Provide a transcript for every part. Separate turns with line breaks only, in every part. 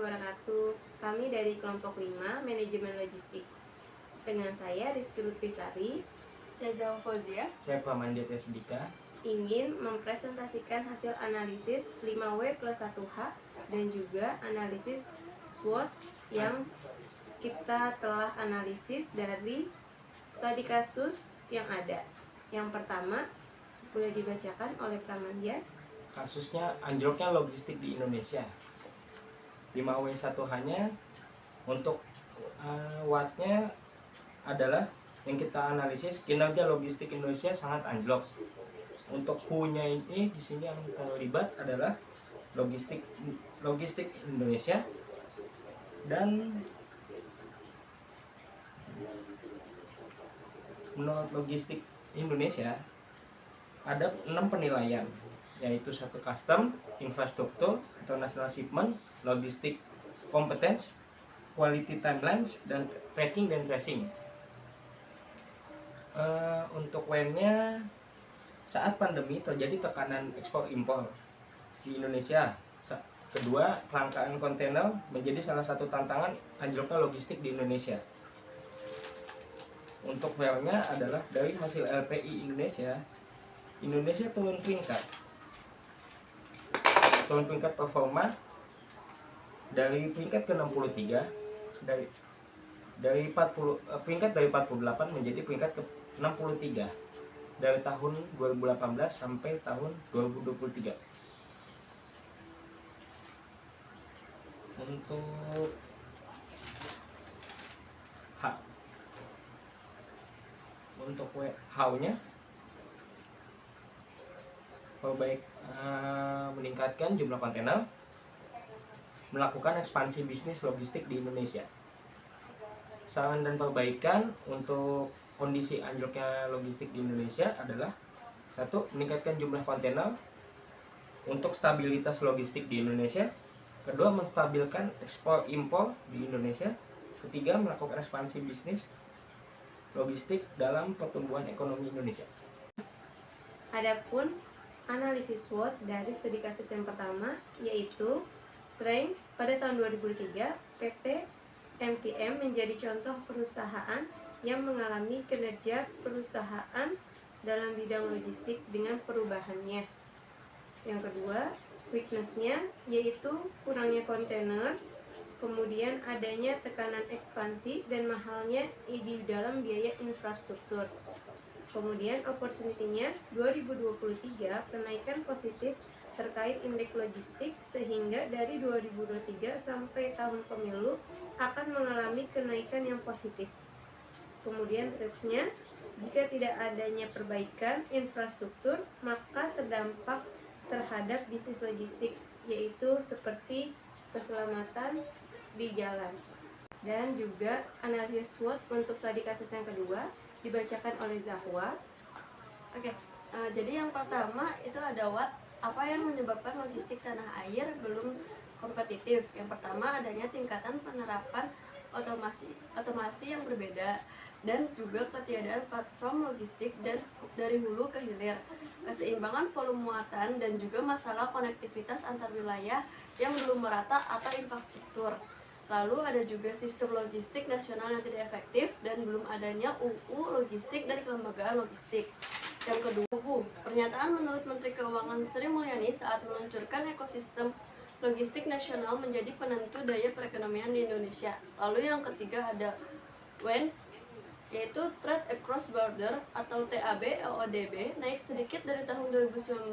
wabarakatuh. Kami dari kelompok 5 Manajemen Logistik. Dengan saya Rizky Lutfisari,
saya Zahwa Fauzia,
saya Pramandya Sidika,
ingin mempresentasikan hasil analisis 5W plus 1H dan juga analisis SWOT yang kita telah analisis dari studi kasus yang ada. Yang pertama, boleh dibacakan oleh Pramandya.
Kasusnya anjloknya logistik di Indonesia. 5W1H-nya untuk wattnya adalah yang kita analisis kinerja logistik Indonesia sangat anjlok. Untuk Hu-nya ini di sini yang terlibat adalah logistik Indonesia, dan menurut logistik Indonesia ada 6 penilaian, yaitu 1 custom, infrastruktur, international shipment, logistik competence, quality timelines, dan tracking dan tracing. Untuk WM-nya, saat pandemi terjadi tekanan ekspor impor di Indonesia. Kedua, kelangkaan kontainer menjadi salah satu tantangan anjloknya logistik di Indonesia. Untuk WM-nya adalah dari hasil LPI Indonesia turun peringkat performa dari peringkat ke-63 dari 48 menjadi peringkat ke-63 dari tahun 2018 sampai tahun 2023. Untuk how-nya meningkatkan jumlah kontainer, melakukan ekspansi bisnis logistik di Indonesia. Saran dan perbaikan untuk kondisi anjloknya logistik di Indonesia adalah: 1. Meningkatkan jumlah kontainer untuk stabilitas logistik di Indonesia. 2. Menstabilkan ekspor impor di Indonesia. 3. Melakukan ekspansi bisnis logistik dalam pertumbuhan ekonomi Indonesia.
Adapun analisis SWOT dari studi kasus yang pertama, yaitu strength. Pada tahun 2003, PT MPM menjadi contoh perusahaan yang mengalami kinerja perusahaan dalam bidang logistik dengan perubahannya. Yang kedua, weakness-nya yaitu kurangnya kontainer, kemudian adanya tekanan ekspansi dan mahalnya di dalam biaya infrastruktur. Kemudian opportunity-nya 2023 kenaikan positif terkait indeks logistik, sehingga dari 2023 sampai tahun pemilu akan mengalami kenaikan yang positif. Kemudian threats-nya, jika tidak adanya perbaikan infrastruktur, maka terdampak terhadap bisnis logistik, yaitu seperti keselamatan di jalan. Dan juga analisis SWOT untuk studi kasus yang kedua dibacakan oleh Zahwa.
Jadi yang pertama itu ada watt. Apa yang menyebabkan logistik tanah air belum kompetitif? Yang pertama, adanya tingkatan penerapan otomasi yang berbeda, dan juga ketiadaan platform logistik dan dari hulu ke hilir, keseimbangan volume muatan, dan juga masalah konektivitas antar wilayah yang belum merata atau infrastruktur. Lalu ada juga sistem logistik nasional yang tidak efektif dan belum adanya UU logistik dan kelembagaan logistik. Yang kedua, pernyataan menurut Menteri Keuangan Sri Mulyani saat meluncurkan ekosistem logistik nasional menjadi penentu daya perekonomian di Indonesia. Lalu yang ketiga ada WEN, yaitu Trade Across Border atau TAB EODB, naik sedikit dari tahun 2019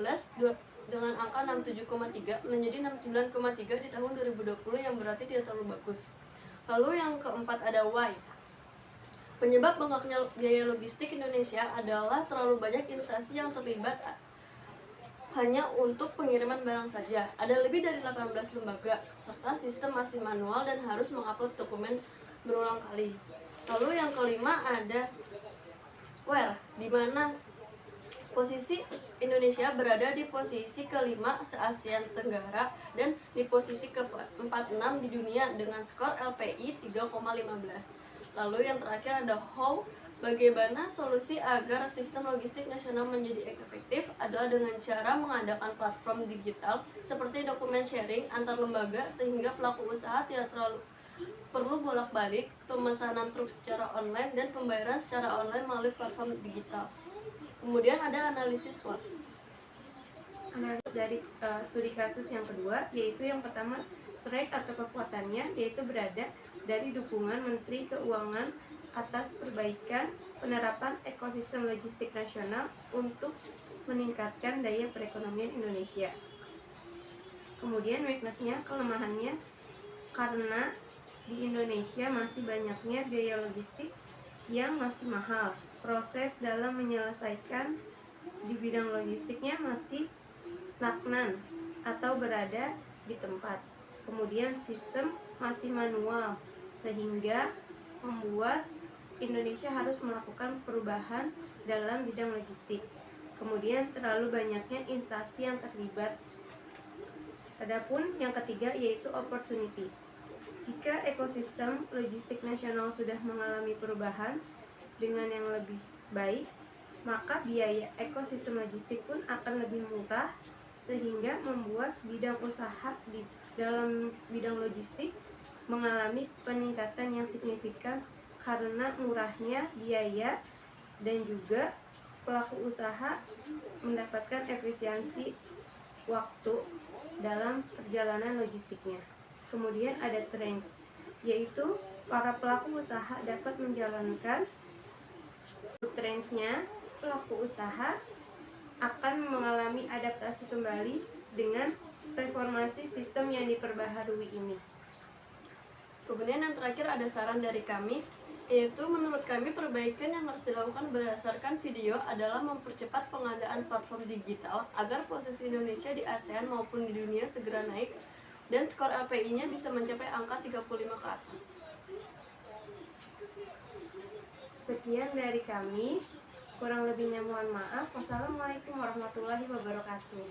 dengan angka 67,3 menjadi 69,3 di tahun 2020, yang berarti tidak terlalu bagus. Lalu yang keempat ada Y. Penyebab bengkaknya biaya logistik Indonesia adalah terlalu banyak instansi yang terlibat hanya untuk pengiriman barang saja. Ada lebih dari 18 lembaga, serta sistem masih manual dan harus mengupload dokumen berulang kali. Lalu yang kelima ada Where, di mana posisi Indonesia berada di posisi kelima se-Asia Tenggara dan di posisi ke-46 di dunia dengan skor LPI 3,15. Lalu yang terakhir ada How, Bagaimana solusi agar sistem logistik nasional menjadi efektif adalah dengan cara mengadakan platform digital seperti dokumen sharing antar lembaga sehingga pelaku usaha tidak terlalu perlu bolak-balik pemesanan truk secara online dan pembayaran secara online melalui platform digital. Kemudian ada analisis SWOT.
Analisis dari studi kasus yang kedua, yaitu yang pertama strength atau kekuatannya, yaitu berada dari dukungan Menteri Keuangan atas perbaikan penerapan ekosistem logistik nasional untuk meningkatkan daya perekonomian Indonesia. Kemudian weakness-nya, kelemahannya, karena di Indonesia masih banyaknya biaya logistik yang masih mahal. Proses dalam menyelesaikan di bidang logistiknya masih stagnan atau berada di tempat. Kemudian sistem masih manual sehingga membuat Indonesia harus melakukan perubahan dalam bidang logistik. Kemudian terlalu banyaknya instansi yang terlibat. Adapun yang ketiga yaitu opportunity. Jika ekosistem logistik nasional sudah mengalami perubahan dengan yang lebih baik, maka biaya ekosistem logistik pun akan lebih murah sehingga membuat bidang usaha di dalam bidang logistik mengalami peningkatan yang signifikan karena murahnya biaya dan juga pelaku usaha mendapatkan efisiensi waktu dalam perjalanan logistiknya. Kemudian ada trends, yaitu para pelaku usaha dapat menjalankan trendsnya. Pelaku usaha akan mengalami adaptasi kembali dengan reformasi sistem yang diperbaharui ini.
Kemudian yang terakhir ada saran dari kami, yaitu menurut kami perbaikan yang harus dilakukan berdasarkan video adalah mempercepat pengadaan platform digital agar posisi Indonesia di ASEAN maupun di dunia segera naik dan skor API-nya bisa mencapai angka 35 ke atas.
Sekian dari kami, kurang lebihnya mohon maaf. Wassalamualaikum warahmatullahi wabarakatuh.